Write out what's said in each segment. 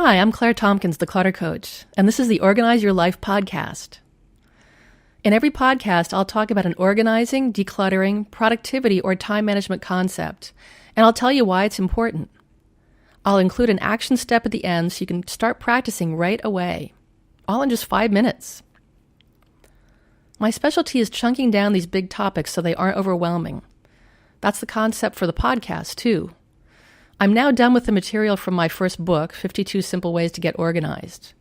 Hi, I'm Claire Tompkins, the Clutter Coach, and this is the Organize Your Life podcast. In every podcast, I'll talk about an organizing, decluttering, productivity, or time management concept, and I'll tell you why it's important. I'll include an action step at the end so you can start practicing right away, all in just 5 minutes. My specialty is chunking down these big topics so they aren't overwhelming. That's the concept for the podcast, too. I'm now done with the material from my first book, 52 Simple Ways to Get Organized.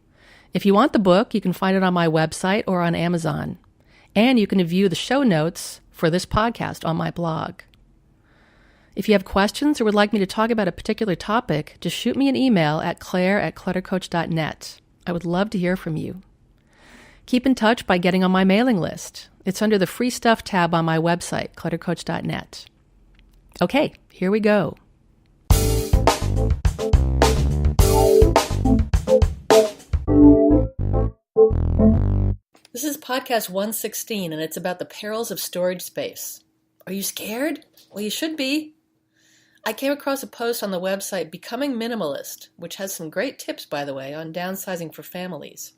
If you want the book, you can find it on my website or on Amazon. And you can view the show notes for this podcast on my blog. If you have questions or would like me to talk about a particular topic, just shoot me an email at claire@cluttercoach.net. I would love to hear from you. Keep in touch by getting on my mailing list. It's under the Free Stuff tab on my website, cluttercoach.net. Okay, here we go. This is podcast 116, and it's about the perils of storage space. Are you scared? Well, you should be. I came across a post on the website Becoming Minimalist, which has some great tips, by the way, on downsizing for families.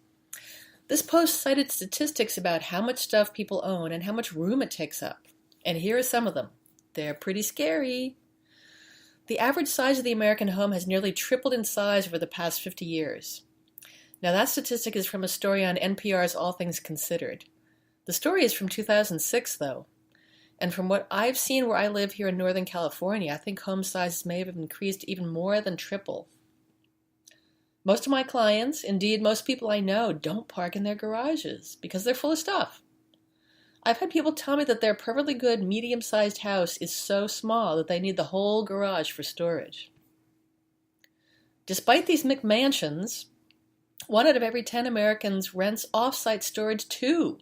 This post cited statistics about how much stuff people own and how much room it takes up. And here are some of them. They're pretty scary. The average size of the American home has nearly tripled in size over the past 50 years. Now, that statistic is from a story on NPR's All Things Considered. The story is from 2006, though. And from what I've seen where I live here in Northern California, I think home sizes may have increased even more than triple. Most of my clients, indeed most people I know, don't park in their garages because they're full of stuff. I've had people tell me that their perfectly good medium-sized house is so small that they need the whole garage for storage. Despite these McMansions, 1 out of every 10 Americans rents offsite storage too.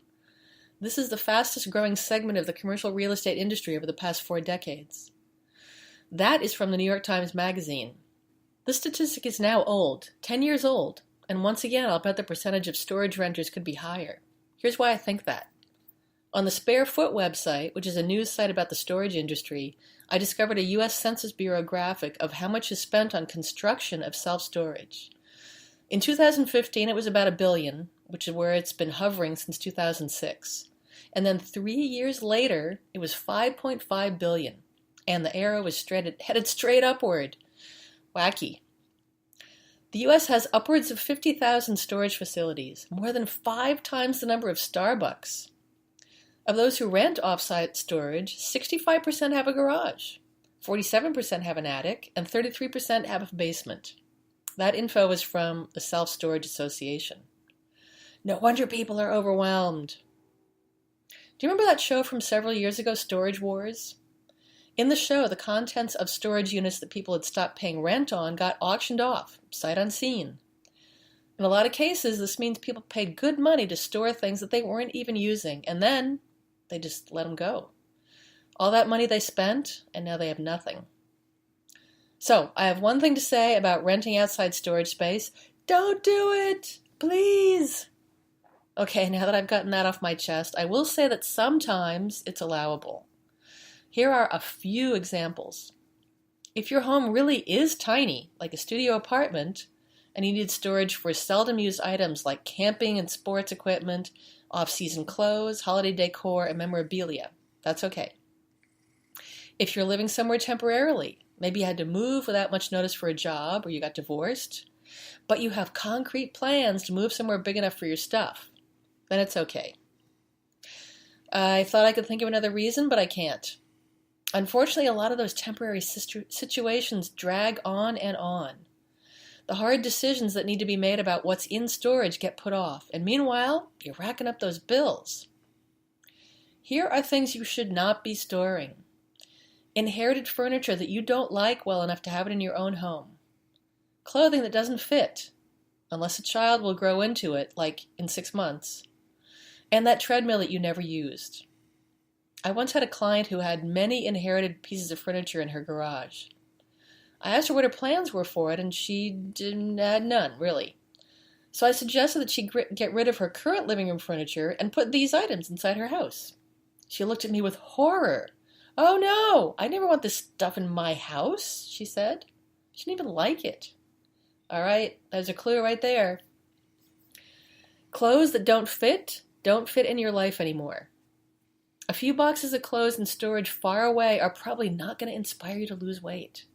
This is the fastest growing segment of the commercial real estate industry over the past 4 decades. That is from the New York Times Magazine. This statistic is now old, 10 years old, and once again I'll bet the percentage of storage renters could be higher. Here's why I think that. On the Spare Foot website, which is a news site about the storage industry, I discovered a U.S. Census Bureau graphic of how much is spent on construction of self-storage. In 2015, it was about $1 billion, which is where it's been hovering since 2006. And then 3 years later, it was $5.5 billion, and the arrow was headed straight upward. Wacky. The U.S. has upwards of 50,000 storage facilities, more than 5 times the number of Starbucks. Of those who rent off-site storage, 65% have a garage, 47% have an attic, and 33% have a basement. That info is from the Self-Storage Association. No wonder people are overwhelmed. Do you remember that show from several years ago, Storage Wars? In the show, the contents of storage units that people had stopped paying rent on got auctioned off, sight unseen. In a lot of cases, this means people paid good money to store things that they weren't even using, and then they just let them go. All that money they spent, and now they have nothing. So, I have one thing to say about renting outside storage space. Don't do it! Please! Okay, now that I've gotten that off my chest, I will say that sometimes it's allowable. Here are a few examples. If your home really is tiny, like a studio apartment, and you need storage for seldom used items like camping and sports equipment, off-season clothes, holiday decor, and memorabilia, that's okay. If you're living somewhere temporarily, maybe you had to move without much notice for a job, or you got divorced, but you have concrete plans to move somewhere big enough for your stuff, then it's okay. I thought I could think of another reason, but I can't. Unfortunately, a lot of those temporary situations drag on and on. The hard decisions that need to be made about what's in storage get put off, and meanwhile, you're racking up those bills. Here are things you should not be storing. Inherited furniture that you don't like well enough to have it in your own home. Clothing that doesn't fit, unless a child will grow into it, like in 6 months. And that treadmill that you never used. I once had a client who had many inherited pieces of furniture in her garage. I asked her what her plans were for it, and she had none, really. So I suggested that she get rid of her current living room furniture and put these items inside her house. She looked at me with horror. "Oh no, I never want this stuff in my house," she said. She didn't even like it. All right, there's a clue right there. Clothes that don't fit in your life anymore. A few boxes of clothes in storage far away are probably not going to inspire you to lose weight.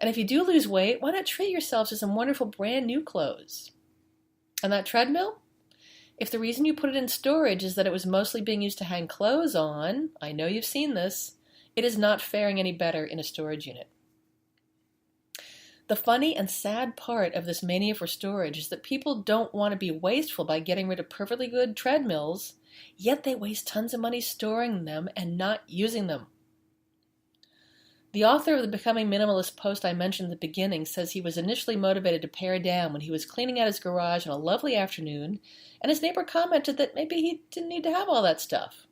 And if you do lose weight, why not treat yourself to some wonderful brand new clothes? And that treadmill? If the reason you put it in storage is that it was mostly being used to hang clothes on, I know you've seen this, it is not faring any better in a storage unit. The funny and sad part of this mania for storage is that people don't want to be wasteful by getting rid of perfectly good treadmills, yet they waste tons of money storing them and not using them. The author of the Becoming Minimalist post I mentioned at the beginning says he was initially motivated to pare down when he was cleaning out his garage on a lovely afternoon, and his neighbor commented that maybe he didn't need to have all that stuff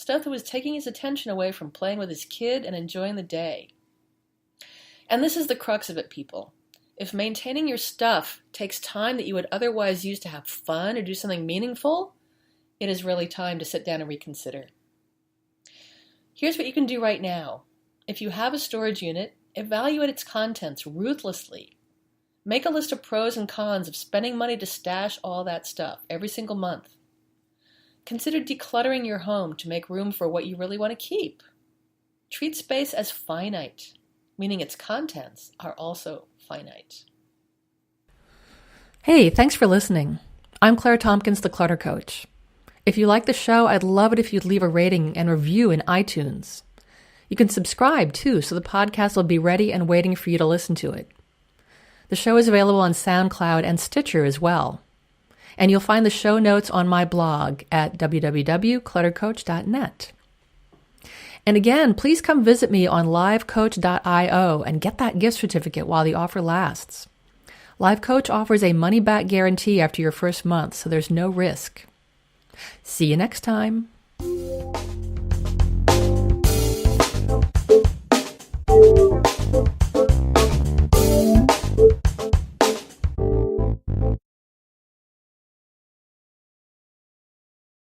that was taking his attention away from playing with his kid and enjoying the day. And this is the crux of it, people. If maintaining your stuff takes time that you would otherwise use to have fun or do something meaningful, it is really time to sit down and reconsider. Here's what you can do right now. If you have a storage unit, evaluate its contents ruthlessly. Make a list of pros and cons of spending money to stash all that stuff every single month. Consider decluttering your home to make room for what you really want to keep. Treat space as finite, meaning its contents are also finite. Hey, thanks for listening. I'm Claire Tompkins, the Clutter Coach. If you like the show, I'd love it if you'd leave a rating and review in iTunes. You can subscribe, too, so the podcast will be ready and waiting for you to listen to it. The show is available on SoundCloud and Stitcher as well. And you'll find the show notes on my blog at www.cluttercoach.net. And again, please come visit me on livecoach.io and get that gift certificate while the offer lasts. LiveCoach offers a money-back guarantee after your first month, so there's no risk. See you next time.